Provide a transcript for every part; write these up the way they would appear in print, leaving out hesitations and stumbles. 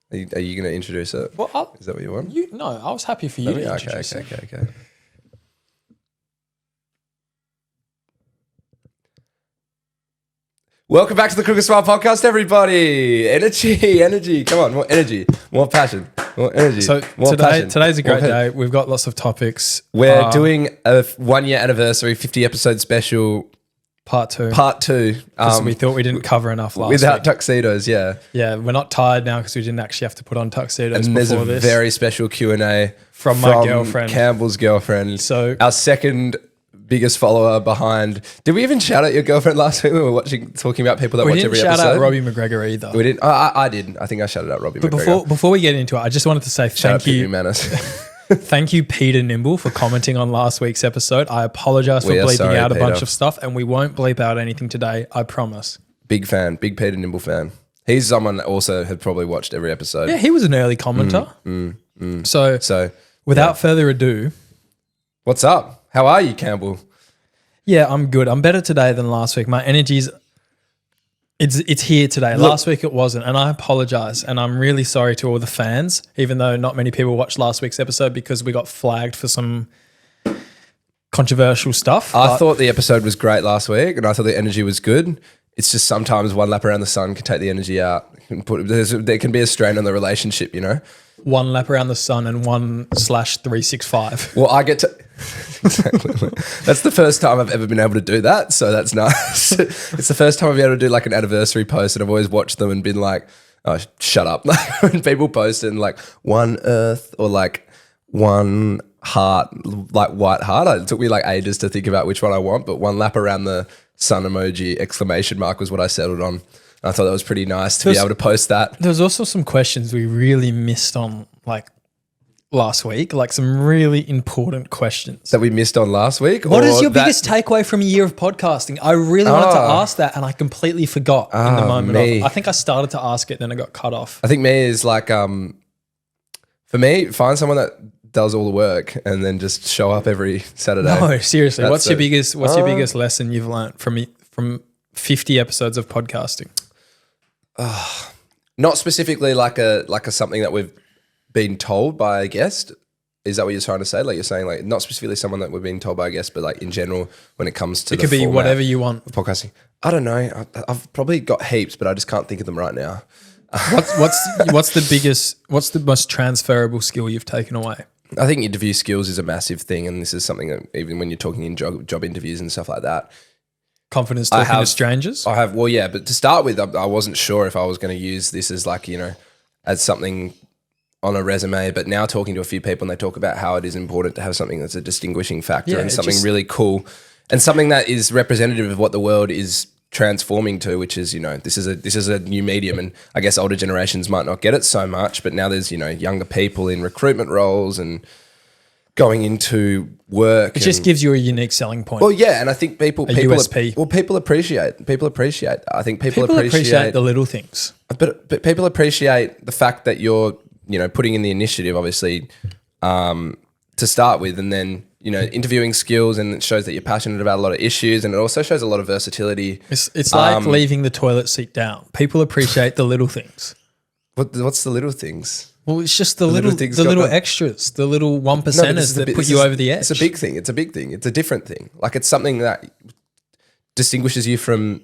Are you going to introduce it? Well, Is that what you want? No, I was happy for you to introduce it. Okay. Welcome back to the Crooked Smile Podcast, everybody. Energy. Come on, more energy, more passion, more energy. So more passion. today's a great day. We've got lots of topics. We're doing a 1 year anniversary, 50 episode special. Part two. Because we thought we didn't cover enough last without week. tuxedos, yeah. Yeah, we're not tired now because we didn't actually have to put on tuxedos And before there's a this. very special Q&A from my girlfriend. Campbell's girlfriend. So our second biggest follower behind. Did we even shout out your girlfriend last week when we were talking about people that watch every episode? We didn't shout out Robbie McGregor either. We didn't. I did. I think I shouted out Robbie McGregor. But before we get into it, I just wanted to say thank you. Thank you, Peter Nimble, for commenting on last week's episode. I apologize for bleeping out a bunch of stuff, and we won't bleep out anything today, I promise. Big fan, big Peter Nimble fan. He's someone that also had probably watched every episode. Yeah, he was an early commenter. So without further ado. What's up? How are you, Campbell? Yeah, I'm good. I'm better today than last week. My energy's it's here today. Last week it wasn't, and I apologize. And I'm really sorry to all the fans, even though not many people watched last week's episode because we got flagged for some controversial stuff. I thought the episode was great last week, and I thought the energy was good. It's just sometimes one lap around the sun can take the energy out. There can be a strain on the relationship, you know? One lap around the sun and 1/365. Well, I get to... Exactly. That's the first time I've ever been able to do that, so that's nice. It's the first time I've been able to do like an anniversary post, and I've always watched them and been like, oh, shut up. When people post in like one earth or like one heart, like white heart, it took me like ages to think about which one I want, but one lap around the sun emoji, exclamation mark was what I settled on. I thought that was pretty nice to be able to post that. There was also some questions we really missed on like last week, like some really important questions. That we missed on last week? What is your biggest takeaway from a year of podcasting? I really wanted to ask that and I completely forgot in the moment. I think I started to ask it, then I got cut off. I think me is like, for me, find someone that does all the work and then just show up every Saturday. No, seriously. What's your biggest lesson you've learned from 50 episodes of podcasting? Not specifically like a something that we've been told by a guest. Is that what you're trying to say? Like you're saying like not specifically someone that we've been told by a guest, but like in general when it comes to it could be whatever you want. Podcasting. I don't know. I've probably got heaps, but I just can't think of them right now. What's the most transferable skill you've taken away? I think interview skills is a massive thing, and this is something that even when you're talking in job interviews and stuff like that. Confidence talking to strangers? I have, well, yeah, but to start with, I wasn't sure if I was going to use this as like, you know, as something on a resume, but now talking to a few people and they talk about how it is important to have something that's a distinguishing factor and something really cool and something that is representative of what the world is transforming to, which is, you know, this is a new medium, and I guess older generations might not get it so much, but now there's, you know, younger people in recruitment roles and going into work. It just gives you a unique selling point. Well, yeah, and I think people USP. People appreciate. I think people appreciate the little things. But people appreciate the fact that you're, you know, putting in the initiative, obviously, to start with, and then, you know, interviewing skills, and it shows that you're passionate about a lot of issues, and it also shows a lot of versatility. It's like leaving the toilet seat down. People appreciate the little things. What's the little things? Well, it's just the little extras, the little 1%ers that put you over the edge. It's a big thing. It's a different thing. Like it's something that distinguishes you from,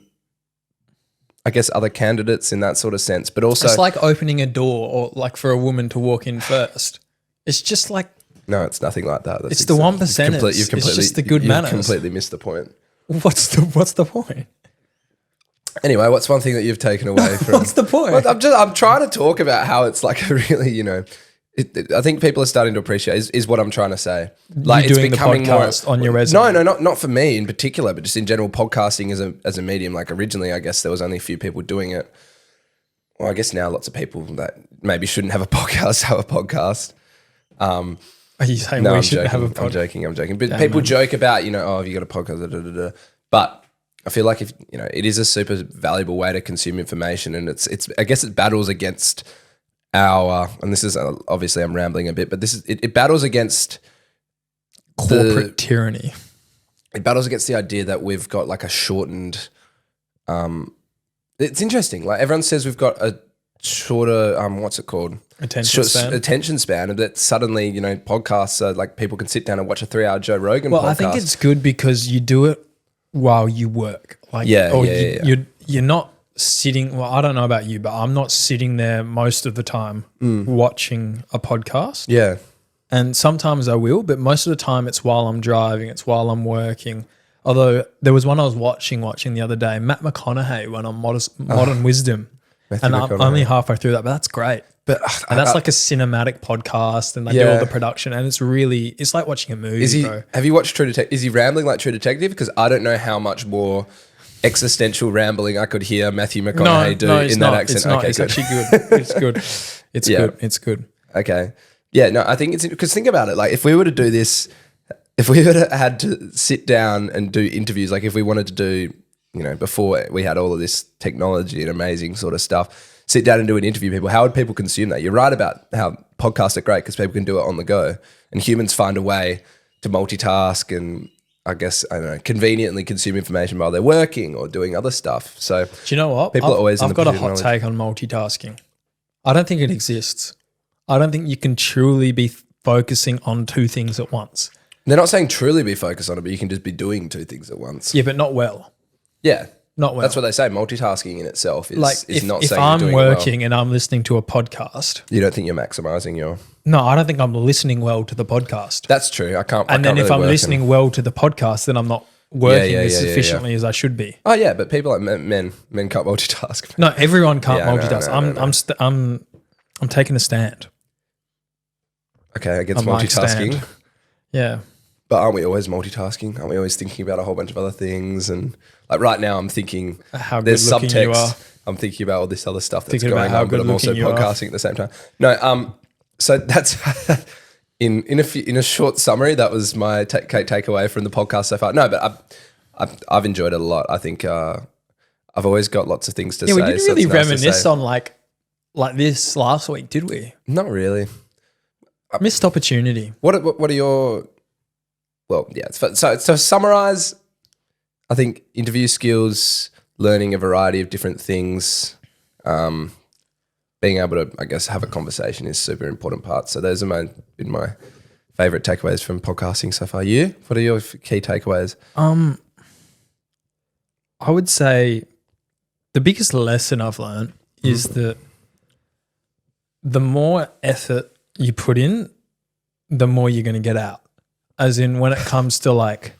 I guess, other candidates in that sort of sense. But also, it's like opening a door, or like for a woman to walk in first. It's just like no, it's nothing like that. It's the 1%ers. It's just the good manners. You've completely missed the point. What's the point? Anyway, what's one thing that you've taken away from? What's the point? Well, I'm trying to talk about how it's like a really, you know, I think people are starting to appreciate is what I'm trying to say. Like you're doing the podcast on your resume. No, not for me in particular, but just in general, podcasting as a medium. Like originally, I guess there was only a few people doing it. Well, I guess now lots of people that maybe shouldn't have a podcast have a podcast. Are you saying we shouldn't have a podcast? I'm joking. But people joke about, you know, oh, have you got a podcast? But I feel like if, you know, it is a super valuable way to consume information, and it's I guess it battles against our, and this is obviously I'm rambling a bit, but it battles against corporate tyranny. It battles against the idea that we've got like a shortened, it's interesting. Like everyone says we've got a shorter, what's it called? Attention span. And that suddenly, you know, podcasts are like people can sit down and watch a 3-hour Joe Rogan podcast. Well, I think it's good because you do it while you work. Like, you're not sitting, well, I don't know about you, but I'm not sitting there most of the time watching a podcast. Yeah. And sometimes I will, but most of the time it's while I'm driving, it's while I'm working. Although there was one I was watching the other day, Matt McConaughey went on Modern Wisdom. And I'm only halfway through that, but that's great. And that's like a cinematic podcast, and they do all the production, and it's like watching a movie, bro. Have you watched True Detective? Is he rambling like True Detective? Because I don't know how much more existential rambling I could hear Matthew McConaughey do in that accent. It's not. Okay, it's actually good. It's good. It's good. It's good. Okay. Yeah, no, I think it's because think about it. Like if we were to do this, if we would have had to sit down and do interviews, like if we wanted to do, you know, before we had all of this technology and amazing sort of stuff, sit down and do an interview people, how would people consume that? You're right about how podcasts are great because people can do it on the go, and humans find a way to multitask and I guess, I don't know, conveniently consume information while they're working or doing other stuff. So do you know what? I've got a hot take on multitasking. I don't think it exists. I don't think you can truly be focusing on two things at once. They're not saying truly be focused on it, but you can just be doing two things at once. Yeah, but not well. Yeah. Not well. That's what they say. Multitasking in itself is, like is not if saying I'm you're doing working it well. and I'm listening to a podcast. You don't think you're maximizing your... No, I don't think I'm listening well to the podcast. That's true. I can't then if really I'm listening well to the podcast, then I'm not working as efficiently as I should be. Oh yeah, but people like men can't multitask. No, everyone can't multitask. No. I'm taking a stand. Okay, against multitasking. Stand. Yeah. But aren't we always multitasking? Aren't we always thinking about a whole bunch of other things? And like right now I'm thinking how there's good looking you are. subtext. I'm thinking about all this other stuff that's thinking going on, but I'm also podcasting at the same time. No, so that's in a short summary, that was my takeaway from the podcast so far. No, but I've enjoyed it a lot. I think I've always got lots of things to say. We didn't really reminisce on like this last week, did we? Not really. Missed opportunity. What are your... Well, yeah. So to summarize, I think interview skills, learning a variety of different things, being able to, I guess, have a conversation is super important part. So those are been my favorite takeaways from podcasting so far. You? What are your key takeaways? I would say the biggest lesson I've learned is that the more effort you put in, the more you're going to get out. As in when it comes to like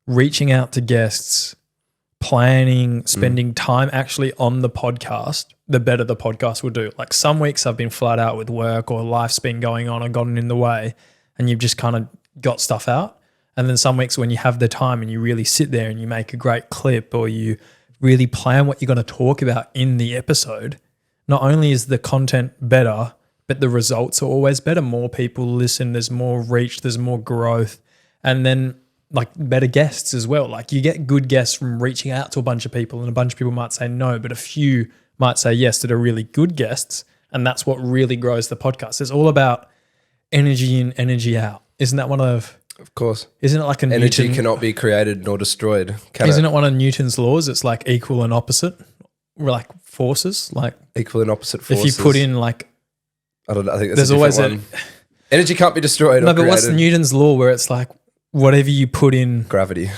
reaching out to guests, planning, spending time actually on the podcast, the better the podcast will do. Like some weeks I've been flat out with work or life's been going on or gotten in the way and you've just kind of got stuff out. And then some weeks when you have the time and you really sit there and you make a great clip or you really plan what you're going to talk about in the episode, not only is the content better, but the results are always better. More people listen, there's more reach, there's more growth, and then like better guests as well. Like you get good guests from reaching out to a bunch of people and a bunch of people might say no, but a few might say yes that are really good guests, and that's what really grows the podcast. It's all about energy in, energy out. Isn't that one of... Of course. Isn't it like a energy cannot be created nor destroyed? Isn't it one of Newton's laws? It's like equal and opposite, like forces, like equal and opposite forces. If you put in like... I don't know. I think there's always one. Energy can't be destroyed. No, but what's Newton's law where it's like whatever you put in gravity?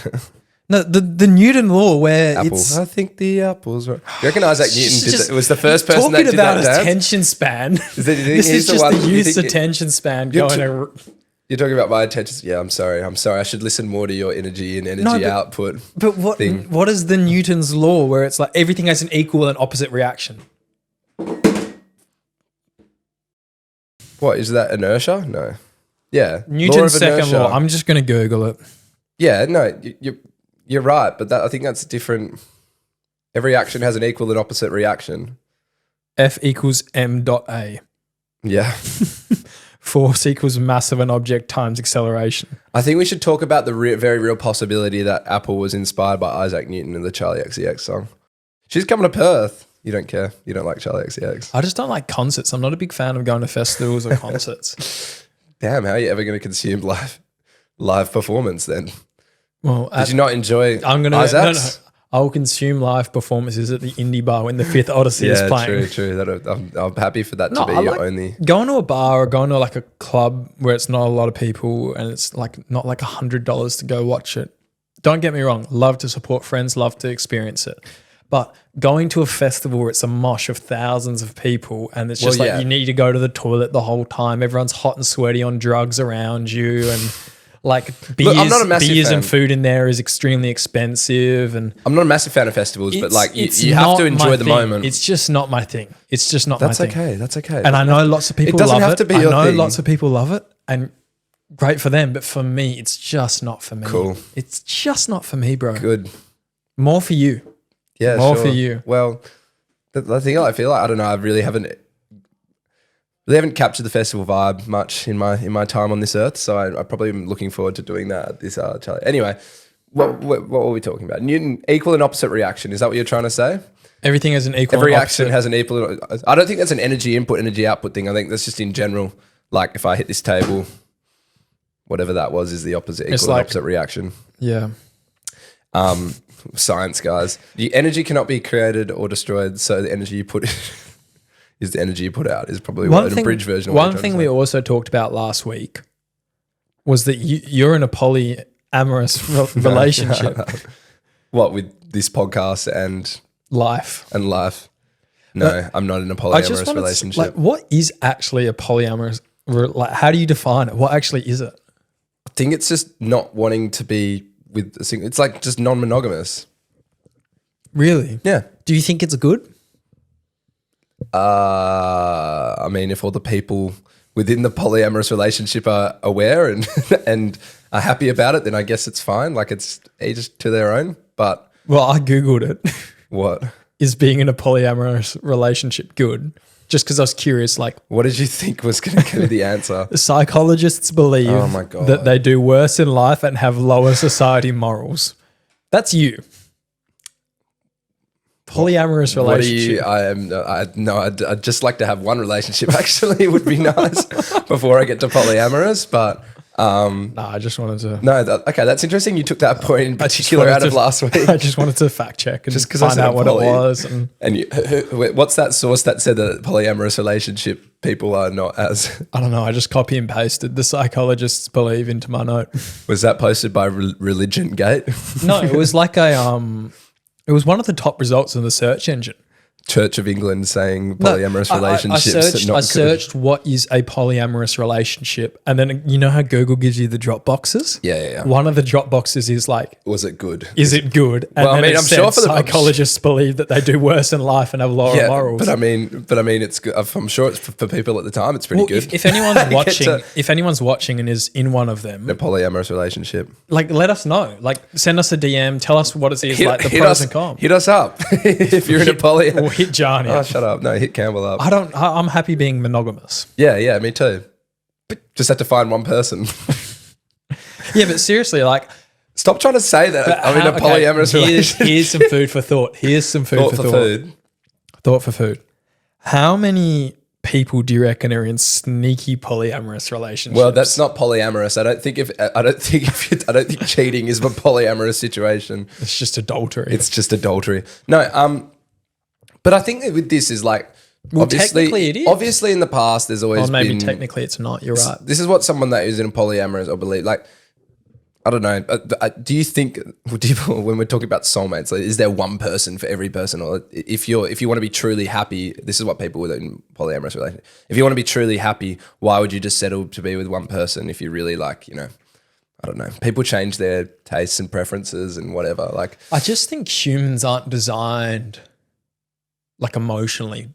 No, the Newton law where it's... I think the apples right. You reckon Isaac Newton it was the first person that did that? Talking about attention span. This is just the youth's attention span going... You're talking about my attention. Yeah, I'm sorry. I should listen more to your energy and energy output. But what is the Newton's law where it's like everything has an equal and opposite reaction? What is that? Inertia? No. Yeah. Newton's second law. I'm just going to Google it. Yeah. No, you're right, but I think that's different. Every action has an equal and opposite reaction. F equals m.a. Yeah. Force equals mass of an object times acceleration. I think we should talk about the very real possibility that Apple was inspired by Isaac Newton in the Charlie XCX song. She's coming to Perth. You don't care. You don't like Charlie XCX. I just don't like concerts. I'm not a big fan of going to festivals or concerts. Damn, how are you ever going to consume live performance then? Well, did you not enjoy Isaac's? I will consume live performances at the indie bar when the Fifth Odyssey is playing. true. I'm happy for that to be I your like only. going to a bar or going to like a club where it's not a lot of people and it's like not like $100 to go watch it. Don't get me wrong. Love to support friends, love to experience it. But going to a festival where it's a mosh of thousands of people and it's just you need to go to the toilet the whole time. Everyone's hot and sweaty on drugs around you and like beers, Look, I'm not a massive beers fan. and food in there is extremely expensive. And I'm not a massive fan of festivals, but like you have to enjoy the moment. It's just not my thing. It's just not my thing. That's okay. And I know lots of people It doesn't love have it. to be I your know thing. lots of people love it and great for them. But for me, it's just not for me. Cool. It's just not for me, bro. Good. More for you. Yeah, More sure. for you. Well, the thing I feel like, I don't know, I really haven't captured the festival vibe much in my time on this earth, so I probably am looking forward to doing that. This challenge. Anyway, what were we talking about? Newton, equal and opposite reaction. Is that what you're trying to say? Everything has an equal. Every and action opposite. has an equal. I don't think that's an energy input, energy output thing. I think that's just in general. Like if I hit this table, whatever that was is the opposite, equal and opposite reaction. Yeah. Science, guys. The energy cannot be created or destroyed, so the energy you put is the energy you put out is probably an abridged version of what One thing we also talked about last week was that you're in a polyamorous relationship. What, with this podcast and life? No, I'm not in a polyamorous relationship. Like, what is actually a polyamorous? Like, how do you define it? What actually is it? I think it's just not wanting to be with a single. It's like just non-monogamous. Really? Yeah. Do you think it's good? I mean, if all the people within the polyamorous relationship are aware and and are happy about it, then I guess it's fine. Like it's each to their own. But Well, I Googled it. what? Is being in a polyamorous relationship good? Just because I was curious, like, What did you think was going to be the answer? psychologists believe Oh my God. that they do worse in life and have lower society morals. That's you. Polyamorous relationship. I'd just like to have one relationship actually would be nice before I get to polyamorous, but I just wanted to. no, okay, that's interesting. You took that point in particular wanted out of to- last week. I just wanted to fact check and Just 'cause I find said out what it poly. was. And And what's that source that said that polyamorous relationship people are not as? I don't know. I just copy and pasted the psychologists believe into my note. Was that posted by Religion Gate? No, it was like it was one of the top results in the search engine. Church of England saying polyamorous relationships. I searched what is a polyamorous relationship, and then you know how Google gives you the drop boxes. Yeah. One of the drop boxes is like, Was it good? is it good? And Well, I then mean, it I'm said sure for the- psychologists believe that they do worse in life and have lower Yeah, morals. but I mean, it's good. I'm sure it's for people at the time. It's pretty Well, good. if anyone's Get watching, to- if anyone's watching and is in one of them, a polyamorous relationship. like let us know. Like send us a DM. Tell us what it is, like the hit pros us, and cons. Hit us up if you're in a poly. Or hit Gianni. Oh, shut up! No, hit Campbell up. I'm happy being monogamous. Yeah, me too. But just have to find one person. Yeah, but seriously, like Stop trying to say that I'm in a polyamorous relationship. Here's some food for thought. Here's some food Thought for for thought. food. Thought for food. How many people do you reckon are in sneaky polyamorous relationships? Well, that's not polyamorous. I don't think cheating is a polyamorous situation. it's just adultery. It's just adultery. No, but I think that with this is like, Well, obviously, technically it is. obviously in the past there's always or maybe been. technically it's not. You're right. This is what someone that is in a polyamorous, I believe, like, I don't know. Do you think when we're talking about soulmates, like, is there one person for every person, or if you want to be truly happy, this is what people in polyamorous relationship. If you want to be truly happy, why would you just settle to be with one person if you really like, I don't know. People change their tastes and preferences and whatever. Like, I just think humans aren't designed like emotionally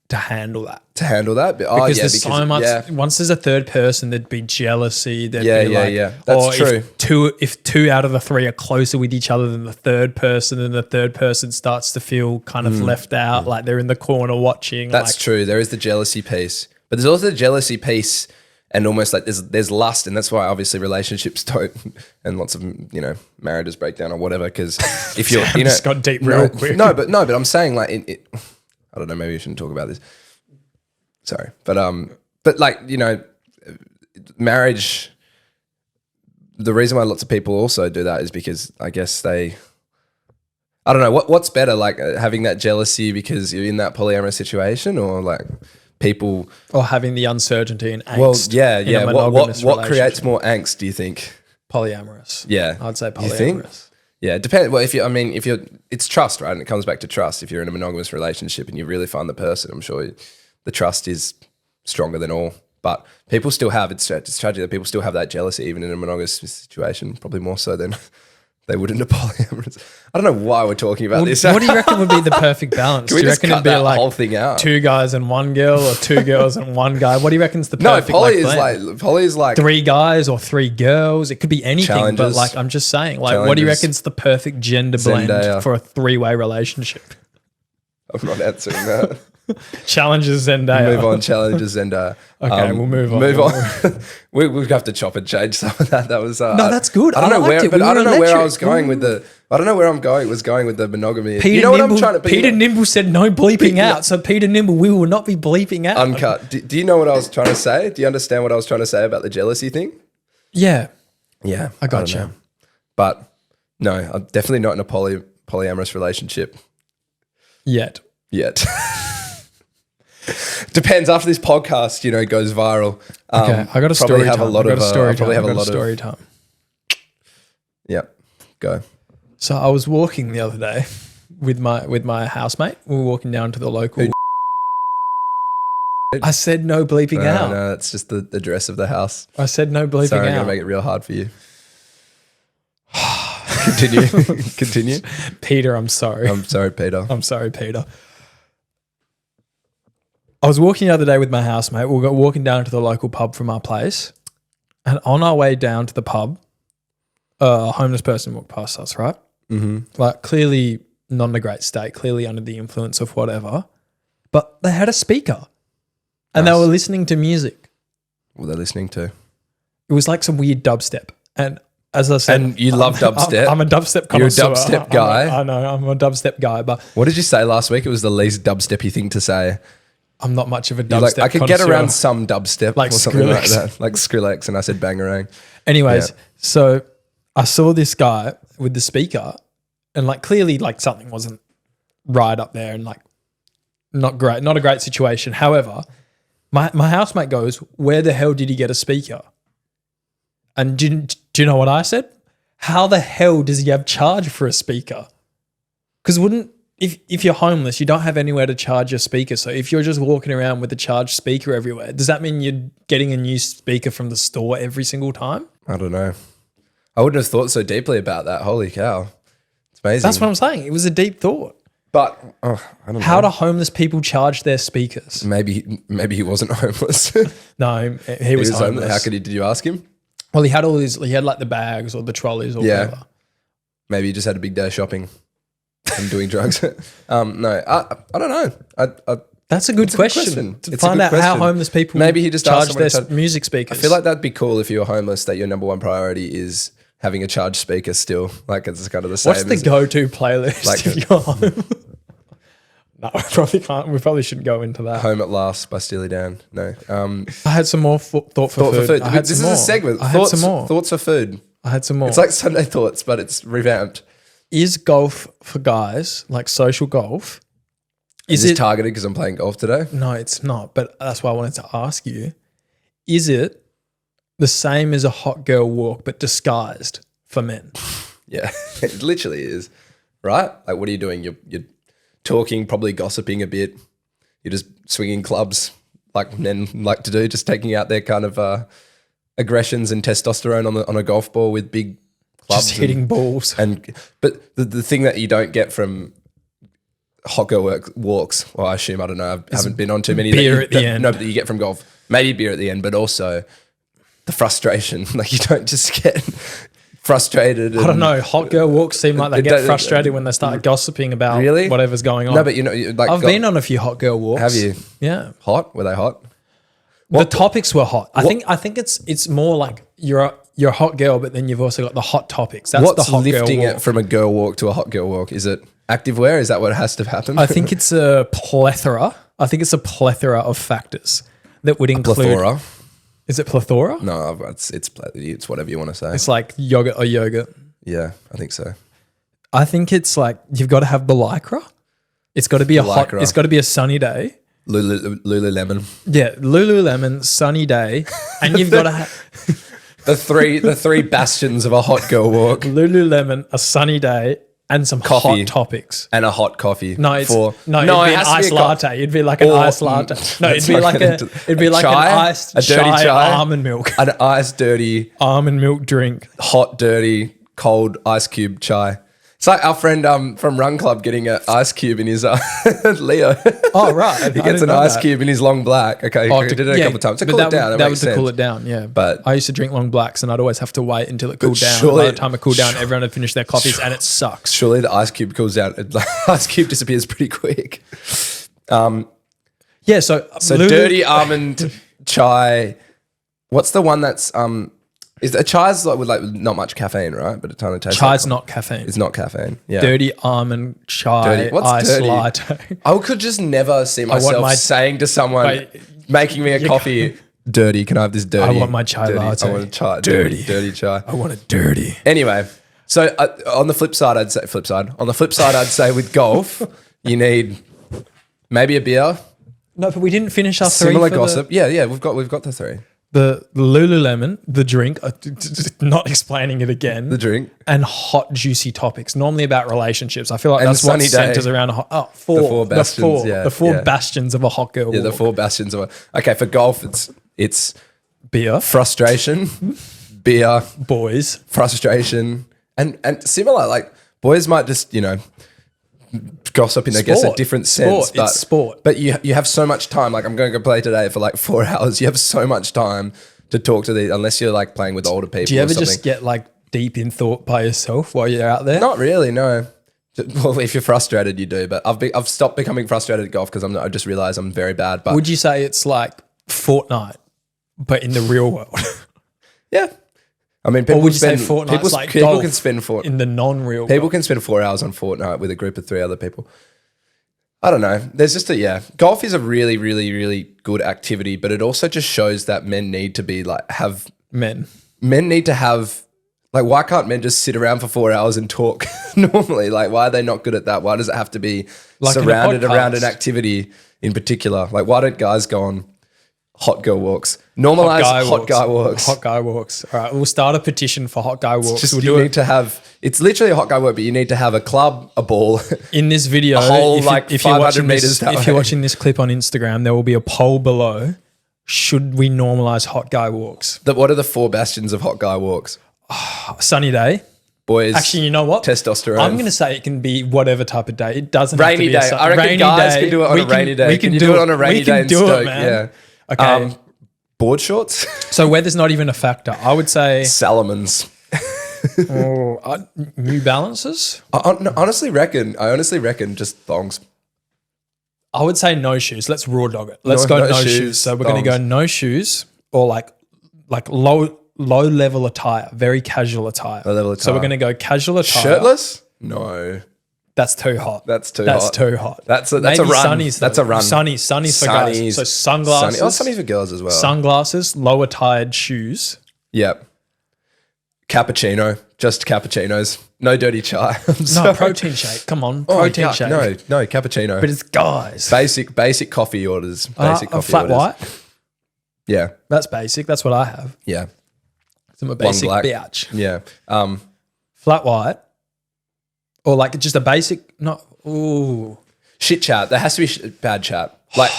to handle that. But, Because there's so much. Yeah. Once there's a third person, there'd be jealousy. There'd Yeah, be yeah, like, yeah. That's true. If two out of the three are closer with each other than the third person, then the third person starts to feel kind of left out, like they're in the corner watching. That's true. There is the jealousy piece, but there's also the jealousy piece, and almost like there's lust, and that's why obviously relationships don't, and lots of marriages break down or whatever. Because if you're, just got deep real quick. No, but I'm saying like I don't know. Maybe we shouldn't talk about this. Sorry, but like marriage. The reason why lots of people also do that is because I guess I don't know what's better, like having that jealousy because you're in that polyamorous situation, or like people, or having the uncertainty and angst. well, yeah, in a yeah. monogamous What creates relationship. more angst? Do you think? Polyamorous? Yeah, I'd say You think? polyamorous. Yeah, it depends. Well, if you're, it's trust, right? And it comes back to trust. If you're in a monogamous relationship and you really find the person, I'm sure the trust is stronger than all. But people still have, it's tragic that people still have that jealousy even in a monogamous situation, probably more so than they would in a polyamorous. I don't know why we're talking about this. What do you reckon would be the perfect balance? Can we Do you just reckon cut it'd be that like whole thing out? 2 guys and 1 girl, or 2 girls and 1 guy? What do you reckon's the No, perfect poly is like 3 guys or 3 girls? It could be anything, but Challenges. like I'm just saying, like what do you Challenges. reckon's the perfect gender blend Zendaya. for a 3-way relationship? I'm not answering that. Challenges Zendaya. Move on, challenges and Okay, we'll move on. Move on. We'll have to chop and change some of that. That was No, that's good. I don't know liked where, it. but We I don't were know where I electric. was going with the. I don't know where I'm going. Was going with the monogamy. Peter you know Nimble, what I'm trying to. Peter Nimble said no bleeping out. So Peter Nimble, we will not be bleeping out. Uncut. Do you know what I was trying to say? Do you understand what I was trying to say about the jealousy thing? Yeah, Yeah, I got don't you. know. But no, I'm definitely not in a polyamorous relationship yet. yet. Depends after this podcast, goes viral. Okay, I got a story time. I'll probably have a lot story of. time. Yep, go. So I was walking the other day with my housemate. We were walking down to the local. I said no bleeping out. No, that's just the address of the house. I said no bleeping Sorry, I'm out. gonna make it real hard for you. Continue. Peter, I'm sorry. I'm sorry, Peter. I'm sorry, Peter. I was walking the other day with my housemate. We were walking down to the local pub from our place. And on our way down to the pub, a homeless person walked past us, right? Mm-hmm. Like clearly not in a great state, clearly under the influence of whatever. But they had a speaker and they Nice. were listening to music. What they're listening to. It was like some weird dubstep. And as I said, And you love dubstep. I'm a dubstep You're a connoisseur. dubstep guy. I know, I'm a dubstep guy, but What did you say last week? It was the least dubsteppy thing to say. I'm not much of a You're dubstep like, I could get connoisseur. around some dubstep, Like or something like Skrillex. that, like Skrillex, and I said bangarang. Anyways, Yeah. so I saw this guy with the speaker and like clearly like something wasn't right up there and like not a great situation. However, my housemate goes, where the hell did he get a speaker? And do you know what I said? How the hell does he have charge for a speaker? Because if you're homeless, you don't have anywhere to charge your speaker. So if you're just walking around with a charged speaker everywhere, does that mean you're getting a new speaker from the store every single time? I don't know. I wouldn't have thought so deeply about that. Holy cow. It's amazing. That's what I'm saying. It was a deep thought. But I don't know. How do homeless people charge their speakers? Maybe he wasn't homeless. No, he was homeless. How did you ask him? Well, he had he had like the bags or the trolleys or Yeah. whatever. Maybe he just had a big day shopping and doing drugs. No, I don't know. That's a good question. question. To It's a find good out how question. homeless people Maybe he just asked charge someone their to charge- music I speakers. feel like that'd be cool if you were homeless, that your number one priority is having a charged speaker still. Like it's kind of the same. What's the as- go-to playlist Like if you're home? No, we probably can't. We probably shouldn't go into that. Home at Last by Steely Dan. No. I had some more thought for Thought food. for food. I had This is some more. a segment. I had some more. Thoughts for food. I had some more. It's like Sunday Thoughts, but it's revamped. Is golf for guys, like social golf? Is Is this it targeted because I'm playing golf today? No, it's not. But that's why I wanted to ask you: is it the same as a hot girl walk, but disguised for men? Yeah, it literally is. Right? Like, what are you doing? You're talking, probably gossiping a bit. You're just swinging clubs like men like to do, just taking out their kind of aggressions and testosterone on a golf ball with big clubs. Just hitting balls. But the thing that you don't get from hot girl walks, well, I assume, I don't know, I haven't been on too many. beer at the end. No, but you get from golf. Maybe beer at the end, but also the frustration. Like you don't just get frustrated. I don't know. Hot girl walks seem like they It get don't- frustrated when they start gossiping about Really? whatever's going on. No, but you know, like I've been on a few hot girl walks. Have you? Yeah. Hot? Were they hot? The topics were hot. I think it's more like you're a hot girl, but then you've also got the hot topics. That's What's the hot lifting girl walk. it from a girl walk to a hot girl walk? Is it activewear? Is that what has to happen? I think it's a plethora. I think it's a plethora of factors that would include. plethora. Is it plethora? No, it's whatever you want to say. It's like yogurt or yogurt. Yeah, I think so. I think it's like you've got to have the lycra. It's got to be a hot. Lycra. It's got to be a sunny day. Lululemon. Yeah, Lululemon, sunny day, and you've got to have The three bastions of a hot girl walk. Lululemon, a sunny day, and some Coffee. hot topics. And a hot coffee. No, it'd be it an has to iced be a latte. It'd be like an iced latte. No, it'd be like an iced a dirty chai, almond milk. An iced, dirty, Almond milk drink. hot, dirty, cold ice cube chai. It's like our friend from Run Club getting an ice cube in his Leo. Oh, right. He gets an ice cube in his long black. Okay, he did it a couple of times to cool it down. That was to cool it down, yeah. But I used to drink long blacks and I'd always have to wait until it cooled down. surely- By the time it cooled down, everyone had finished their coffees and it sucks. surely the ice cube cools down. Ice cube disappears pretty quick. Yeah, so Dirty almond chai. What's the one that's is a chai's like with like not much caffeine, right? But it kind of tastes. Chai's like, not caffeine. It's not caffeine. Yeah. Dirty almond chai What's iced dirty? latte. I could just never see myself saying to someone Wait, making me a coffee, dirty. Can I have this dirty? I want my chai dirty, latte. I want a chai, Dirty. dirty chai. I want it dirty. Anyway, so on the flip side, I'd say with golf, you need maybe a beer, No, but we didn't finish our three. similar for gossip. Yeah, we've got the three. The Lululemon, the drink, not explaining it again. The drink. And hot, juicy topics, normally about relationships. I feel like And that's the what sunny day. centers around four bastions, the four yeah. bastions of a hot girl. Yeah, the walk. four bastions of okay, for golf, it's Beer, frustration, beer, boys. frustration, and similar. Like boys might just gossip in I guess a different sense. But, it's sport. But you have so much time. Like I'm going to go play today for like 4 hours. You have so much time to talk to these unless you're like playing with older people. Do you ever or something. just get like deep in thought by yourself while you're out there? Not really, no. Well, if you're frustrated, you do. But I've stopped becoming frustrated at golf because I just realized I'm very bad. But Would you say it's like Fortnite, but in the real world? yeah. I mean, Or people would you say spend Fortnite's like people golf can spend in the non-real People world? can spend 4 hours on Fortnite with a group of 3 other people. I don't know. There's just golf is a really, really, really good activity, but it also just shows that men need to be men need to have, why can't men just sit around for 4 hours and talk normally? Like, why are they not good at that? Why does it have to be Like in a surrounded around an podcast. activity in particular? Like, why don't guys go on hot girl walks? Normalize hot guy walks. Hot guy walks. All right, we'll start a petition for hot guy walks. Just We'll you do need it to have. It's literally a hot guy walk, but you need to have a club, a ball. in this video. a whole, if like, you're 500 watching meters this, that if you're way. watching this clip on Instagram, there will be a poll below. Should we normalize hot guy walks? What are the 4 bastions of hot guy walks? Sunny day. Boys. Actually, you know what? Testosterone. I'm going to say it can be whatever type of day. It doesn't have to Rainy be day. I reckon guys can do it on a rainy day. We can you do it on a rainy day in do Stoke? it, man. Yeah. Okay. Board shorts. So weather's not even a factor. I would say Salomons. New Balances. I honestly reckon just thongs. I would say no shoes. Let's raw dog it. Let's go No no shoes, shoes. So we're going to go thongs. no shoes or like low level attire, very casual attire. Low level So we're attire. going to go casual attire. Shirtless? No. That's too hot. That's too That's hot. too hot. That's a Maybe run. Sunnies, That's though. a run. Sunnies for guys. So sunglasses. Sunnies for girls as well. Sunglasses, lower tired shoes. Yep. Cappuccino. Just cappuccinos. No dirty chai. I'm No, sorry. protein shake. Come on, Oh, protein yuck. shake. No, cappuccino. But it's guys. Basic coffee orders. Basic A coffee flat orders. white. Yeah. That's basic. That's what I have. Yeah. I'm a basic black. bitch. Yeah. Flat white. Or like just a basic, not, ooh. Shit chat. There has to be bad chat. Like,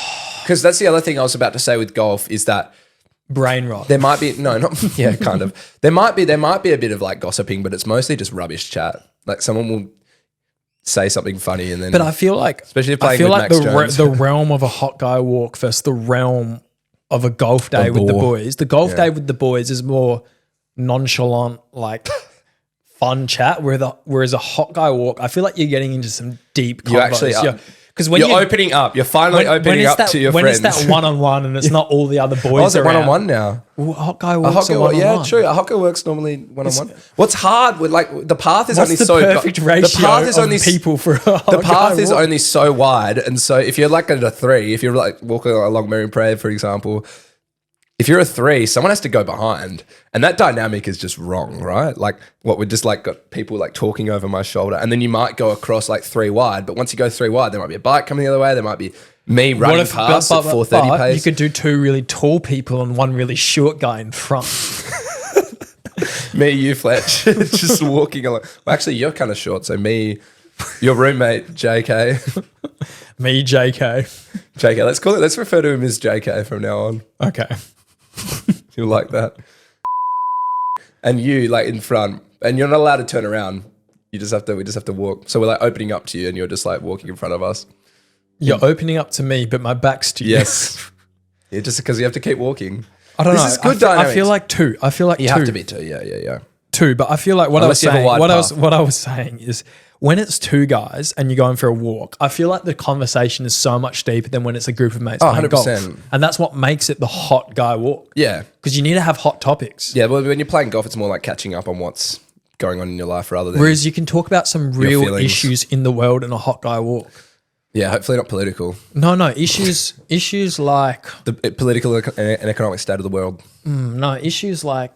because that's the other thing I was about to say with golf is that Brain rot. there might be kind of. There might be a bit of like gossiping, but it's mostly just rubbish chat. Like someone will say something funny and then. But I feel like, Especially I playing feel with like Max Jones. the realm of a hot guy walk versus the realm of a golf day with the bore. boys. The golf day with the boys is more nonchalant, like fun chat. Whereas a hot guy walk, I feel like you're getting into some deep convos. You actually are. Because when You're opening up. You're finally opening up to your when friends. it's that one-on-one and it's not all the other boys Oh, is it around. one-on-one now? Well, a hot guy A walks hot a girl, one-on-one. yeah, true. A hot girl works normally one-on-one. What's hard with the path is What's only the so perfect ratio the path is of only people for a hot the path guy is walk? only so wide, and so if you're like at a 3, if you're like walking along Marine Parade, for example, if you're a 3, someone has to go behind, and that dynamic is just wrong, right? Like what we're just like got people like talking over my shoulder, and then you might go across like 3 wide, but once you go 3 wide, there might be a bike coming the other way. There might be me running past at 4:30 pace. You could do 2 really tall people and 1 really short guy in front. Me, you, Fletch, just walking along. Well, actually, you're kind of short, so me, your roommate, JK. Me, JK. JK, let's refer to him as JK from now on. Okay. You'll like that. And you, like in front, and you're not allowed to turn around. We just have to walk. So we're like opening up to you, and you're just like walking in front of us. You're opening up to me, but my back's to you. Yes. Yeah, just because you have to keep walking. I don't know. This is good dynamics. I feel like 2. I feel like you 2. have to be 2. Yeah. 2, but I feel like what Unless I was you have saying, a wide what I was saying is when it's 2 guys and you're going for a walk, I feel like the conversation is so much deeper than when it's a group of mates playing 100%. golf. And that's what makes it the hot guy walk. Yeah. Because you need to have hot topics. Yeah, well, when you're playing golf, it's more like catching up on what's going on in your life rather than... Whereas you can talk about some real feelings. issues in the world in a hot guy walk. Yeah, hopefully not political. No, issues like... The political and economic state of the world. No, issues like...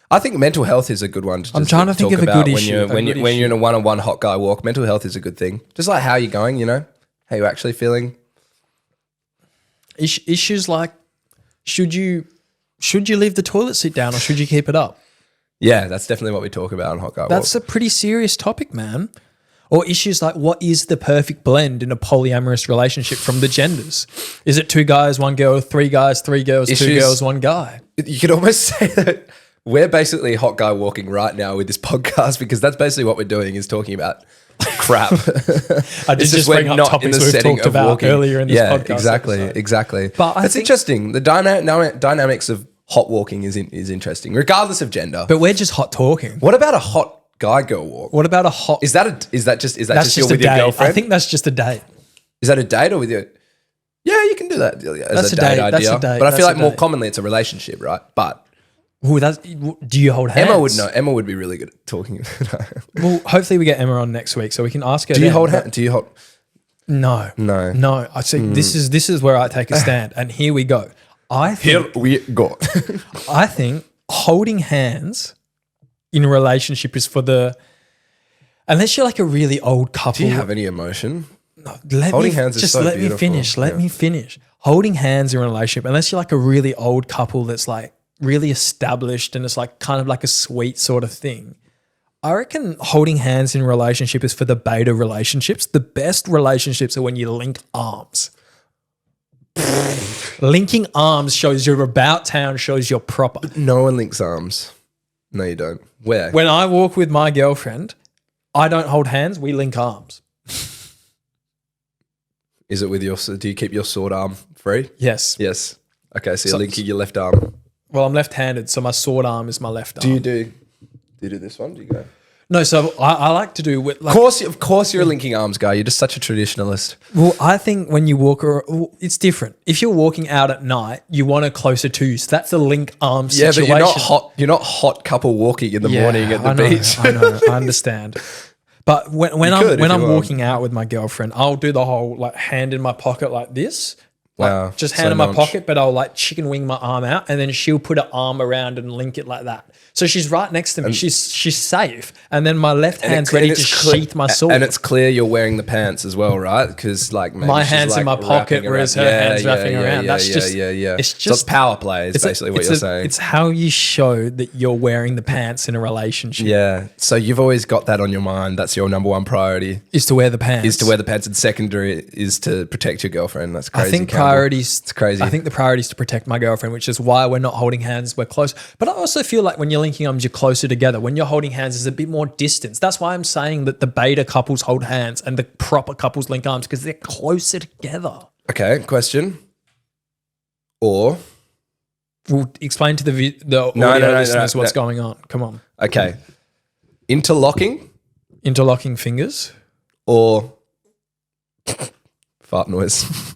I think mental health is a good one. I'm trying to think of a good issue. When you're in a one-on-one hot guy walk, mental health is a good thing. Just like how you're going, how you're actually feeling. Issues like, should you leave the toilet seat down or should you keep it up? Yeah, that's definitely what we talk about on hot guy walk. That's a pretty serious topic, man. Or issues like, what is the perfect blend in a polyamorous relationship from the genders? Is it 2 guys, 1 girl, 3 guys, 3 girls, 2 girls, 1 guy? You could almost say that we're basically hot guy walking right now with this podcast because that's basically what we're doing is talking about crap. I did just bring up topics we've talked about earlier in this podcast. Exactly. But it's interesting. The dynamics of hot walking is interesting, regardless of gender. But we're just hot talking. What about a hot guy-girl walk? What about a hot... Is that just you're with your date. girlfriend? I think that's just a date. Is that a date or with your... Yeah, you can do that as a date idea. That's a date. But I feel like more commonly it's a relationship, right? But... Ooh, do you hold hands? Emma would know. Emma would be really good at talking. Well, hopefully we get Emma on next week so we can ask her. Do you hold hands? Do you hold... No. I see. This is where I take a stand, and here we go. I think holding hands in a relationship is for the... Unless you're like a really old couple. Do you have any emotion? No, holding hands is so let beautiful. Let me finish. Holding hands in a relationship, unless you're like a really old couple that's like really established and it's like kind of like a sweet sort of thing. I reckon holding hands in a relationship is for the beta relationships. The best relationships are when you link arms. Linking arms shows you're about town, shows you're proper. But no one links arms. No, you don't. Where? When I walk with my girlfriend, I don't hold hands, we link arms. Is it with do you keep your sword arm free? Yes. Yes. Okay, so you're linking your left arm. Well, I'm left-handed, so my sword arm is my left arm. Do you do this one? Do you go? No, so I like to do with like... Of course you're a linking arms guy. You're just such a traditionalist. Well, I think when you walk, it's different. If you're walking out at night, you want her closer to you. So that's a link arm situation. Yeah, but you're not hot couple walking in the morning at the beach. I know, I understand. But when I'm walking out with my girlfriend, I'll do the whole like hand in my pocket like this. Wow. Just hand in my pocket, but I'll like chicken wing my arm out and then she'll put her arm around and link it like that. So she's right next to me. She's safe. And then my left hand's ready to sheath my sword. And it's clear you're wearing the pants as well, right? Because like maybe my hand's in my pocket, whereas her hand's wrapping around. That's just it's just so it's power play is basically what you're saying. It's how you show that you're wearing the pants in a relationship. Yeah. So you've always got that on your mind. That's your number one priority. Is to wear the pants. And secondary is to protect your girlfriend. That's crazy. I think priorities. It's crazy. I think the priority is to protect my girlfriend, which is why we're not holding hands. We're close. But I also feel like when you're linking arms, you're closer together. When you're holding hands, there's a bit more distance. That's why I'm saying that the beta couples hold hands and the proper couples link arms because they're closer together. Okay, question. Or we'll explain to the audio listeners what's going on. Come on. Okay. Interlocking fingers or fart noise.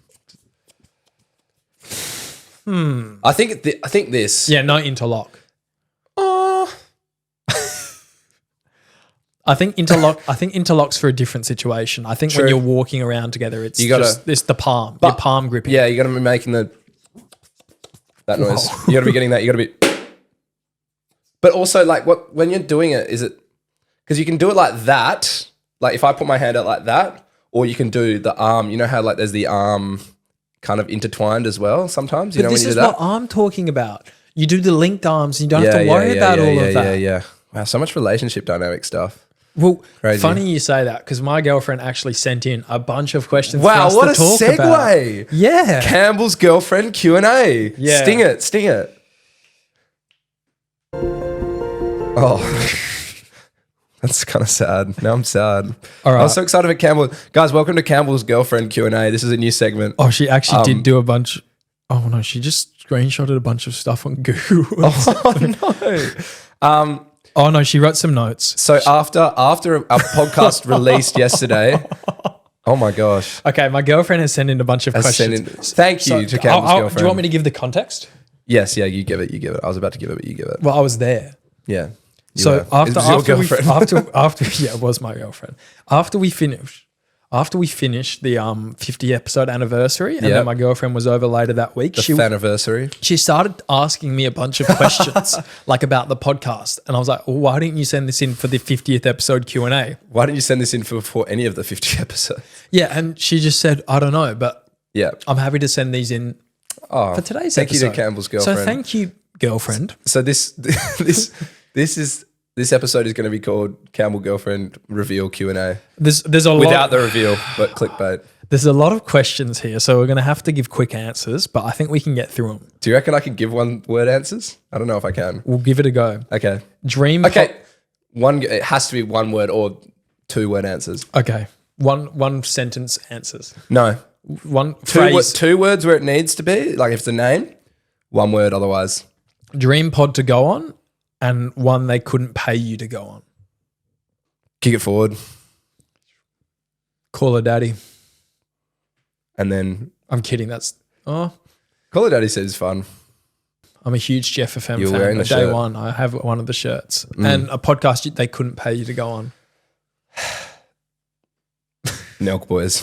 I think this. Yeah, no interlock. I think interlock's for a different situation. I think when you're walking around together, it's the palm. Your palm gripping. Yeah, you got to be making the That noise. You got to be getting that. You got to be. But also, like, when you're doing it, is it because you can do it like that? Like, if I put my hand out like that, or you can do the arm. You know how like there's the arm kind of intertwined as well. Sometimes you know when you do that. This is what I'm talking about. You do the linked arms. And you don't have to worry about all of that. Yeah. Wow, so much relationship dynamic stuff. Well, Crazy. funny you say that because my girlfriend actually sent in a bunch of questions. Wow, for what a us to talk segue! About. Yeah, Campbell's girlfriend Q&A. Yeah, sting it. Oh, that's kind of sad. Now I'm sad. All right. I was so excited for Campbell. Guys, welcome to Campbell's girlfriend Q&A. This is a new segment. Oh, she actually did do a bunch. Oh no, she just screenshotted a bunch of stuff on Google. Oh no, she wrote some notes. So after our podcast released yesterday, oh my gosh. Okay, my girlfriend has sent in a bunch of questions. Thank you to Campbell's girlfriend. Do you want me to give the context? Yes, yeah, you give it. I was about to give it, but you give it. Well, I was there. Yeah. So after yeah, it was my girlfriend. After we finished the 50 episode anniversary, and then my girlfriend was over later that week. The faniversary. She started asking me a bunch of questions like about the podcast, and I was like, well, "Why didn't you send this in for the 50th episode Q&A? Why didn't you send this in for any of the 50 episodes?" Yeah, and she just said, "I don't know, but yeah, I'm happy to send these in for today's thank episode." You to Campbell's girlfriend. So thank you, girlfriend. So this episode is going to be called Campbell Girlfriend Reveal Q&A. There's a lot without the reveal, but clickbait. There's a lot of questions here, so we're going to have to give quick answers, but I think we can get through them. Do you reckon I can give one word answers? I don't know if I can. We'll give it a go. Okay. It has to be one word or 2 word answers. Okay. One sentence answers. No. One phrase. 2 words where it needs to be, like if it's a name, 1 word otherwise. Dream pod to go on and one they couldn't pay you to go on. Kick it forward. Call her daddy. And then... I'm kidding. Call her daddy says fun. I'm a huge Jeff FM You're fan. wearing the Day shirt. one, I have one of the shirts. And a podcast they couldn't pay you to go on. Nelk boys.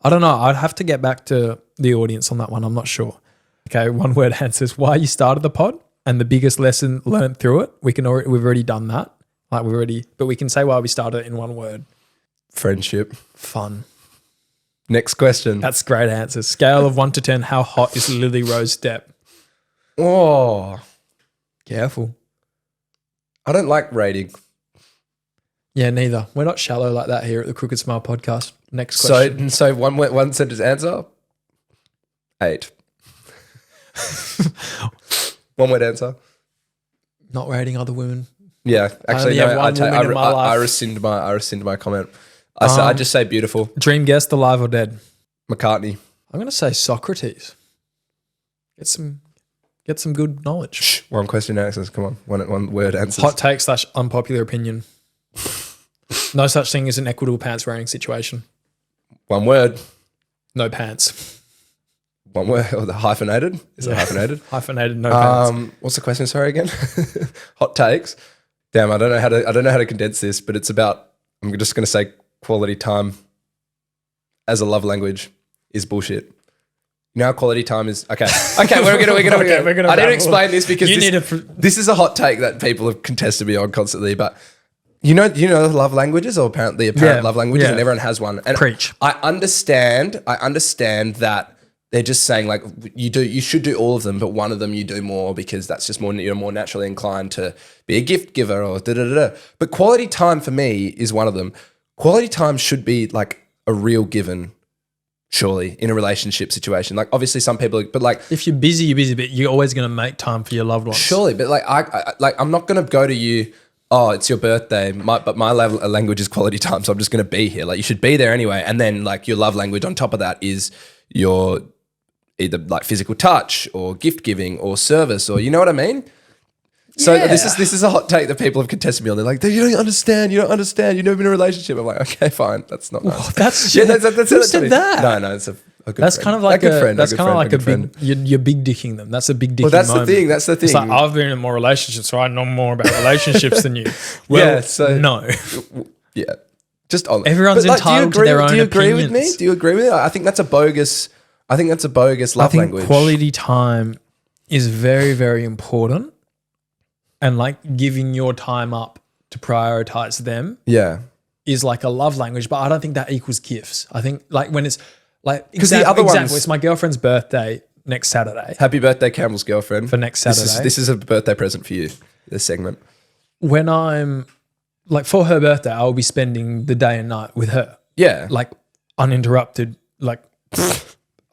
I don't know. I'd have to get back to the audience on that one. I'm not sure. Okay, 1 word answers. Why you started the pod and the biggest lesson learned through it. We've already done that. But we can say why we started it in 1 word. Friendship. Fun. Next question. That's great answers. Scale of 1 to 10. How hot is Lily Rose Depp? Oh, Careful. I don't like rating. Yeah, neither. We're not shallow like that here at the Crooked Smile podcast. Next question. So one sentence answer. 8. 1 word answer. Not rating other women. Yeah, actually, only have one woman in my life. I rescind my comment. I just say beautiful. Dream guest, alive or dead? McCartney. I'm going to say Socrates. Get some good knowledge. Shh, 1 question answers. Come on, one word answers. Hot take / unpopular opinion. No such thing as an equitable pants wearing situation. 1 word. No pants. 1 word. Or the hyphenated. Is it hyphenated? Hyphenated. No pants. What's the question? Sorry again. Hot takes. Damn, I don't know how to condense this, but it's about. I'm just going to say quality time as a love language is bullshit. You know how quality time is. Okay, we're gonna. I need to explain this because this is a hot take that people have contested me on constantly. But you know love languages or apparent love languages, and everyone has one. And preach. I understand that they're just saying like you should do all of them, but one of them you do more because that's just you're more naturally inclined to be a gift giver or da-da-da-da. But quality time for me is one of them. Quality time should be like a real given, surely, in a relationship situation. Like obviously some people, but like if you're busy, you're busy, but you're always going to make time for your loved ones. Surely, but like I'm not going to go to you, oh, it's your birthday, but my language is quality time, so I'm just going to be here. Like you should be there anyway. And then like your love language on top of that is your either like physical touch or gift giving or service or you know what I mean? So this is a hot take that people have contested me on. They're like, you don't understand. You've never been in a relationship. I'm like, okay, fine. That's not nice. That's who said that? No, it's a good that's friend. kind of like a friend. That's kind of like a friend. big. You're big dicking them. That's a big dicking. Well, that's moment. the thing. That's the thing. It's like I've been in more relationships, so I know more about relationships than you. Well, yeah. So no. Yeah. Just on everyone's entitled to their own opinions. Do you agree with me? Do you agree with me? I think that's a bogus. Love language. Quality time is very, very important, and like giving your time up to prioritize them Yeah. is like a love language, but I don't think that equals gifts. I think like when it's like, Because the other ones, it's my girlfriend's birthday next Saturday. happy birthday, Campbell's girlfriend. For next Saturday. This is a birthday present for you, this segment. When I'm like, for her birthday, I'll be spending the day and night with her. Yeah. Like uninterrupted, like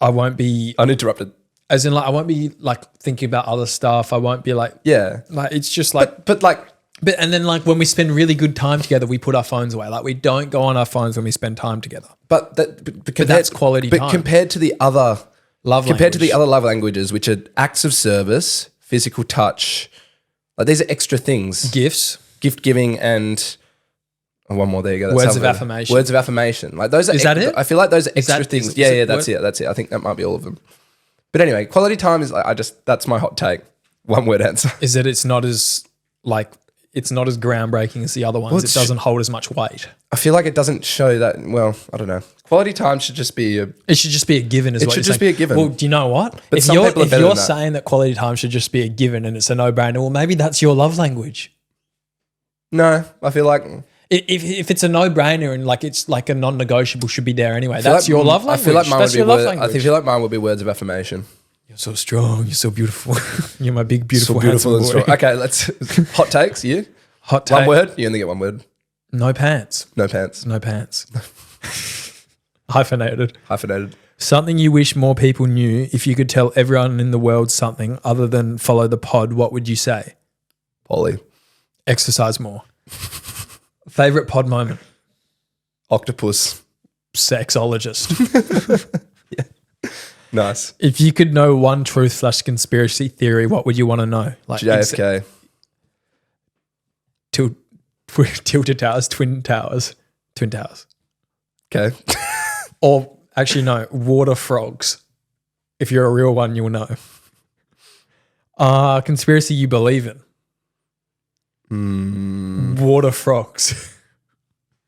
I won't be, Uninterrupted. as in like, I won't be like thinking about other stuff. I won't be like, Yeah. like it's just like, But like, but and then like when we spend really good time together, we put our phones away. Like we don't go on our phones when we spend time together. but that's quality But time. compared to the other Love compared to language. the other love languages, which are acts of service, physical touch, like these are extra things. Gifts. Gift giving and one more. There you go. That's Words of how- affirmation. Words of affirmation. Like those are. Is that it? I feel like those are extra that- things. is Yeah, it that's it. That's it. I think that might be all of them. But anyway, quality time is like that's my hot take. One word answer. Is that it's not as like, it's not as groundbreaking as the other ones. It doesn't hold as much weight. I feel like it doesn't show that. Well, I don't know. Quality time should just be a. It should just be a given. It should just be a given. Well, do you know what? But some people are if better you're than that. saying that quality time should just be a given and it's a no-brainer, well, maybe that's your love language. No, I feel like. If it's a no-brainer and like it's like a non-negotiable should be there anyway, I feel that's like- your love language. I feel like mine That's would be your love word, language. I feel like mine would be words of affirmation. You're so strong. You're so beautiful. You're my big, beautiful, So beautiful and handsome strong. boy. Okay, let's hot takes. You Hot take. one word. You only get one word. No pants. No pants. No pants. Hyphenated. Hyphenated. Something you wish more people knew. If you could tell everyone in the world something other than follow the pod, what would you say? Polly. Exercise more. Favorite pod moment? Octopus. Sexologist. Nice. If you could know one truth / conspiracy theory, what would you want to know? Like JFK. Tilted Towers, Twin Towers. Twin Towers. Okay. Or actually, no, water frogs. If you're a real one, you'll know. Conspiracy you believe in. Water frogs.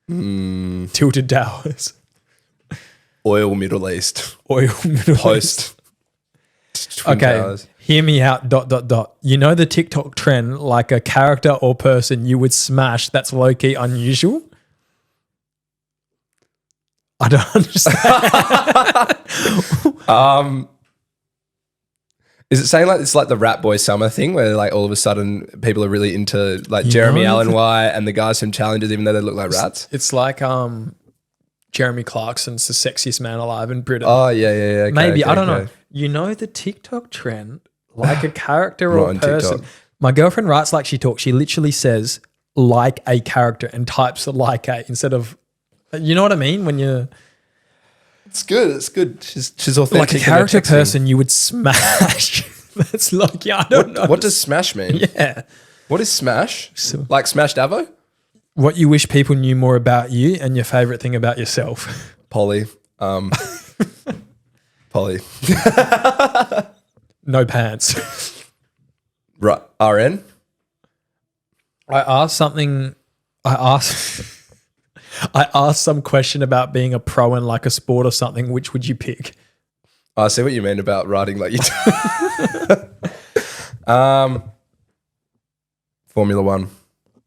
Tilted Towers. Oil Middle East. Oil Middle Post. Twin Okay, Towers. hear me out. ... You know the TikTok trend, like a character or person you would smash that's low key unusual. I don't understand. Is it saying like it's like the Rat Boy Summer thing where like all of a sudden people are really into like You Jeremy know? Allen White and the guys from Challenges even though they look like rats? It's like Jeremy Clarkson's the sexiest man alive in Britain. Oh yeah. Okay, Maybe okay, I don't okay. know. You know the TikTok trend, like a character Not or on person. TikTok. My girlfriend writes like she talks. She literally says like a character and types like a instead of. You know what I mean? When you're It's good. It's good. She's authentic. like a in her character texting. person, you would smash. That's like I don't know. What does smash mean? Yeah. What is smash? So- Like smashed Avo? What you wish people knew more about you and your favorite thing about yourself. Polly. Polly. No pants. Right. RN. I asked some question about being a pro in like a sport or something. Which would you pick? I see what you mean about writing like you do. Formula One.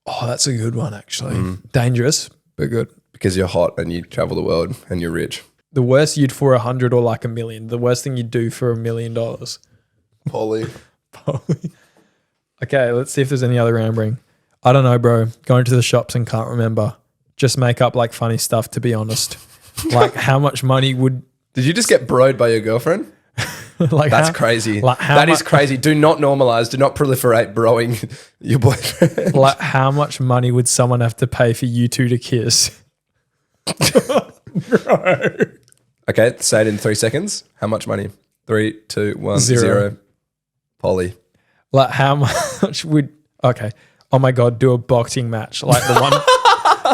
Oh, that's a good one, actually. Dangerous, but good. Because you're hot and you travel the world and you're rich. The worst you'd for 100 or like $1 million. The worst thing you'd do for $1 million. Polly. Okay, let's see if there's any other rambling. I don't know, bro. Going to the shops and can't remember. Just make up like funny stuff, to be honest. Like how much money would Did you just get broed by your girlfriend? like That's how- crazy. Like how That is mu- crazy. Do not normalize. Do not proliferate broing your boyfriend. Like how much money would someone have to pay for you two to kiss? Bro. Okay, say it in 3 seconds. How much money? 3, 2, 1, Zero. 0. Polly. Like how much would okay. Oh my god, do a boxing match. Like the one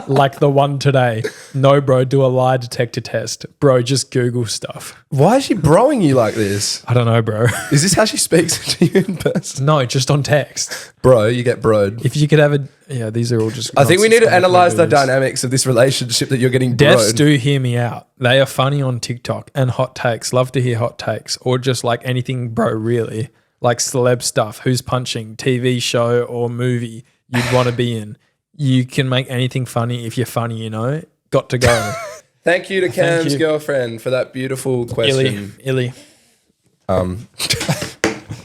like the one today. No, bro, do a lie detector test. Bro, just Google stuff. Why is she broing you like this? I don't know, bro. Is this how she speaks to you in person? No, just on text. Bro, you get broed. If you could have a yeah, these are all just I think we need to nonsense analyze the movies. dynamics of this relationship that you're getting Devs broed. do hear me out. They are funny on TikTok and hot takes. Love to hear hot takes or just like anything, bro, really. like celeb stuff, who's punching, TV show or movie you'd want to be in. You can make anything funny if you're funny, you know. Got to go. Thank you to Cam's girlfriend for that beautiful question. Illy.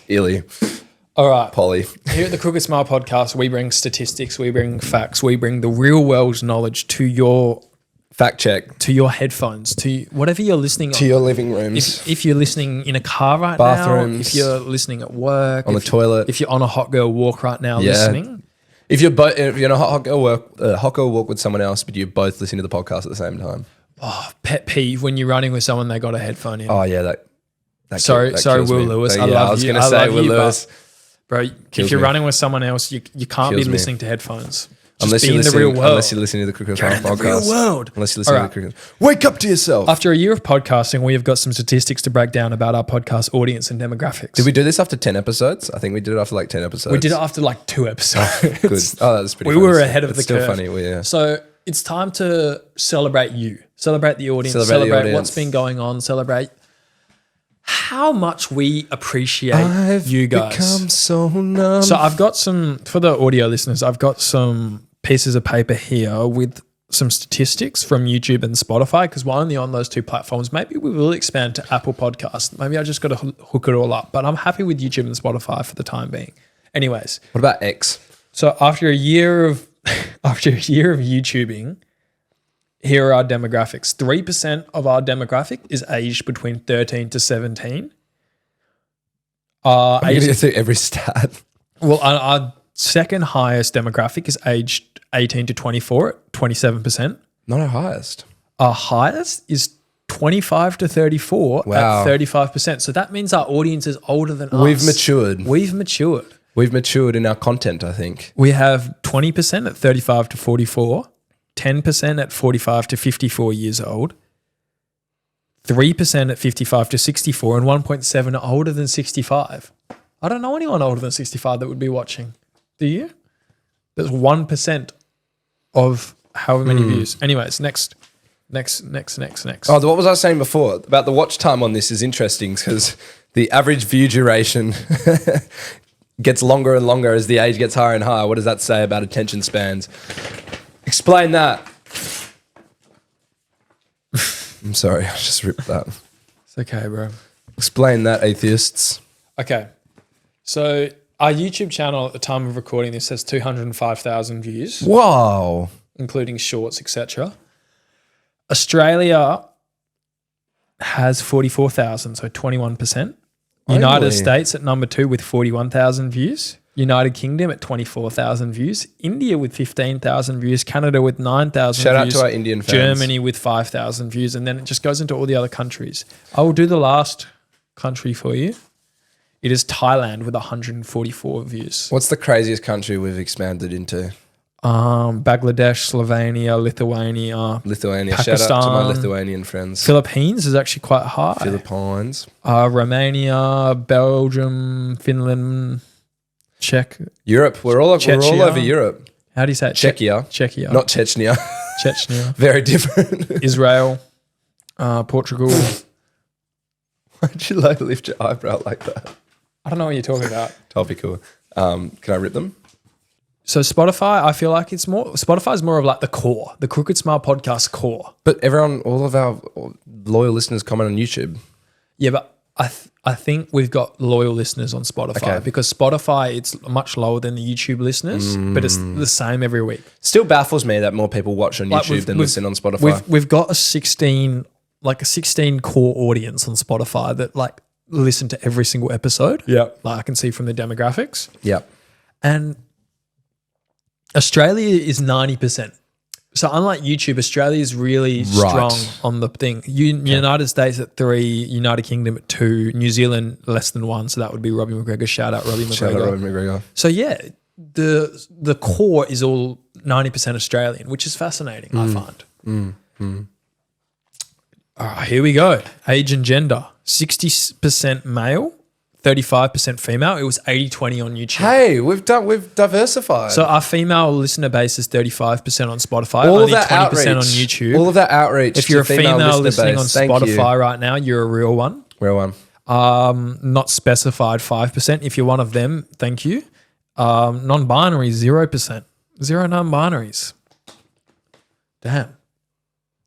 Illy. All right. Polly. Here at the Crooked Smile podcast, we bring statistics, we bring facts, we bring the real world knowledge to your fact check, to your headphones, to whatever you're listening to your living rooms. If you're listening in a car right bathrooms, now, if you're listening at work, on the toilet, if you're on a hot girl walk right now listening. If you're in a hot girl walk with someone else, but you're both listening to the podcast at the same time. Oh, pet peeve when you're running with someone, they got a headphone in. Oh yeah, that sorry, Will Lewis. I love you. I was going to say Will Lewis. Bro, if you're running with someone else, you can't be listening to headphones. Unless you're listening to the Crooked Smile podcast. Real world. Unless you're listening to the Crooked. Wake up to yourself. After a year of podcasting, we have got some statistics to break down about our podcast audience and demographics. Did we do this after 10 episodes? I think we did it after like 10 episodes. We did it after like 2 episodes. Good. Oh, that's pretty We were ahead of the curve. It's still funny. Yeah. So it's time to celebrate you. Celebrate the audience. Celebrate what's been going on. Celebrate how much we appreciate you guys. Become so numb. So I've got some, for the audio listeners, I've got some pieces of paper here with some statistics from YouTube and Spotify, because we're only on those 2 platforms. Maybe we will expand to Apple Podcasts. Maybe I just got to hook it all up. But I'm happy with YouTube and Spotify for the time being. Anyways. What about X? So after a year of YouTubing, here are our demographics. 3% of our demographic is aged between 13 to 17. I'm going to go through every stat. Well, our second highest demographic is aged 18 to 24 at 27%. Not our highest. Our highest is 25 to 34 at 35%. So that means our audience is older than us. We've matured. We've matured in our content, I think. We have 20% at 35 to 44. 10% at 45 to 54 years old, 3% at 55 to 64, and 1.7% are older than 65. I don't know anyone older than 65 that would be watching. Do you? That's 1% of however many views. Anyways, next. Oh, what was I saying before? About the watch time on this is interesting because the average view duration gets longer and longer as the age gets higher and higher. What does that say about attention spans? Explain that. I'm sorry, I just ripped that. It's okay, bro. Explain that, atheists. Okay. So our YouTube channel at the time of recording this has 205,000 views. Wow. Including shorts, etc. Australia has 44,000, so 21%. United States at number 2 with 41,000 views. United Kingdom at 24,000 views, India with 15,000 views, Canada with 9,000 views. Shout out to our Indian fans. Germany with 5,000 views, and then it just goes into all the other countries. I will do the last country for you. It is Thailand with 144 views. What's the craziest country we've expanded into? Bangladesh, Slovenia, Lithuania. Pakistan. Shout out to my Lithuanian friends. Philippines is actually quite high. Philippines. Romania, Belgium, Finland, Czech. Europe. We're all over Europe. How do you say it? Czechia. Not Chechnya. Chechnya. Very different. Israel, Portugal. Why'd you lift your eyebrow like that? I don't know what you're talking about. Topical. Can I rip them? So Spotify, I feel like Spotify is more of like the core, the Crooked Smile podcast core. But all of our loyal listeners comment on YouTube. Yeah, but I think we've got loyal listeners on Spotify because Spotify, it's much lower than the YouTube listeners, but it's the same every week. Still baffles me that more people watch on YouTube than listen on Spotify. We've got a 16 core audience on Spotify that like listen to every single episode. Yeah. Like I can see from the demographics. Yeah. And Australia is 90%. So unlike YouTube, Australia is really strong on the thing. United States at 3, United Kingdom at 2, New Zealand less than 1. So that would be Robbie McGregor. Shout out Robbie McGregor. So yeah, the core is all 90% Australian, which is fascinating, I find. All right, here we go. Age and gender. 60% male, 35% female. It was 80-20 on YouTube. Hey, we've diversified. So our female listener base is 35% on Spotify, only 20% on YouTube. All of that outreach. If you're a female listening on Spotify right now, you're a real one. Real one. Not specified 5%. If you're one of them, thank you. Non-binary 0%. 0 non-binaries. Damn.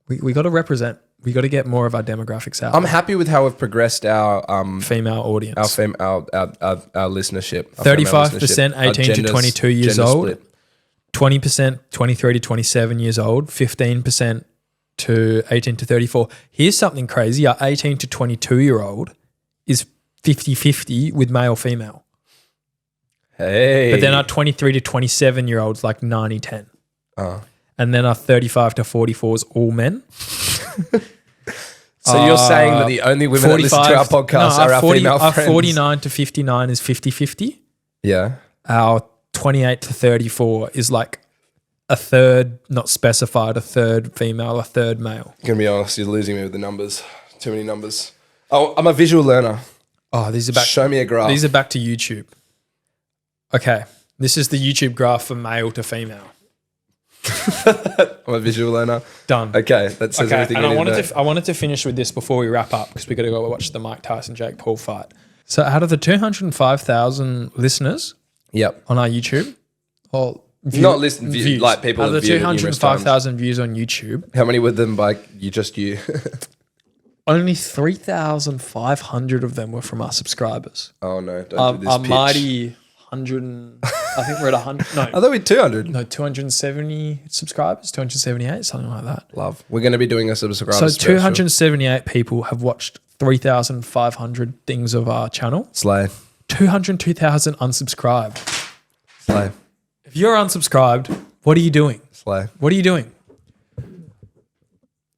We got to represent. We got to get more of our demographics out. I'm happy with how we've progressed our female audience. Our listenership. 35% 18 to 22 years old. Split. 20% 23 to 27 years old. 15% to 18 to 34. Here's something crazy. Our 18 to 22-year-old is 50-50 with male female. Hey. But then our 23 to 27-year-old's like 90-10. And then our 35 to 44 is all men. So you're saying that the only women that listen to our podcast are our female friends? Our 49 to 59 is 50-50. Yeah. Our 28 to 34 is like a third, not specified, a third female, a third male. Gonna be honest, you're losing me with the numbers. Too many numbers. Oh, I'm a visual learner. Oh, these are back. Show me a graph. These are back to YouTube. Okay, this is the YouTube graph for male to female. I'm a visual learner. Done. Okay, that says everything. And I I wanted to finish with this before we wrap up because we got to go watch the Mike Tyson Jake Paul fight. So out of the 205,000 listeners, on our YouTube, or not listen, views, like people out of the viewed 205,000 views on YouTube, how many were them by you? Only 3,500 of them were from our subscribers. Oh no! Don't do this pitch. Mighty 100. I think we're at 100. No, I thought we 200. No, 270 subscribers, 278, something like that. Love. We're going to be doing a subscriber So special. 278 people have watched 3,500 things of our channel. Slay. 202,000 unsubscribed. Slay. If you're unsubscribed, what are you doing? Slay. What are you doing?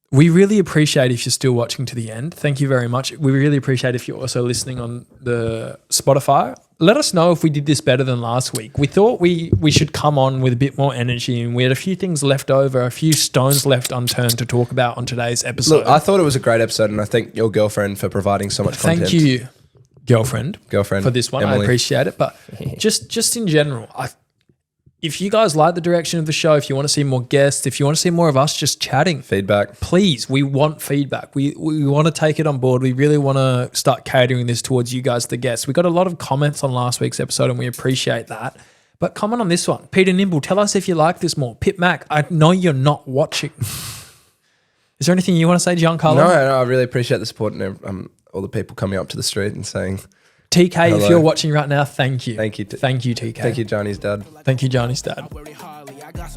We really appreciate if you're still watching to the end. Thank you very much. We really appreciate if you're also listening on the Spotify. Let us know if we did this better than last week. We thought we should come on with a bit more energy, and we had a few things left over, a few stones left unturned to talk about on today's episode. Look, I thought it was a great episode, and I thank your girlfriend for providing so much content. Thank you, girlfriend, for this one. Emily. I appreciate it. But just in general, if you guys like the direction of the show, if you want to see more guests, if you want to see more of us just chatting, feedback, please, we want feedback. We want to take it on board. We really want to start catering this towards you guys, the guests. We got a lot of comments on last week's episode and we appreciate that. But comment on this one. Peter Nimble, tell us if you like this more. Pip Mac, I know you're not watching. Is there anything you want to say, Giancarlo? No, I really appreciate the support and all the people coming up to the street and saying... TK, hello. If you're watching right now, thank you. Thank you. Thank you, TK. Thank you, Gianni's dad. Thank you, Gianni's dad.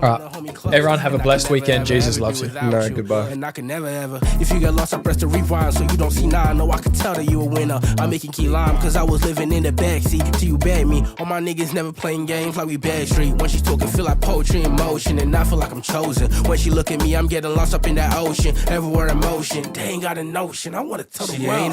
All right. Everyone have a blessed weekend. Jesus loves you. No, goodbye. And I can never ever. If you get lost, I press the rewind so you don't see now. I know I can tell that you a winner. I'm making key lime cause I was living in the backseat till you begged me. All my niggas never playing games like we bad street. When she talking, feel like poetry in motion. And I feel like I'm chosen. When she look at me, I'm getting lost up in that ocean. Everywhere in motion. They ain't got a notion. I wanna tell the world.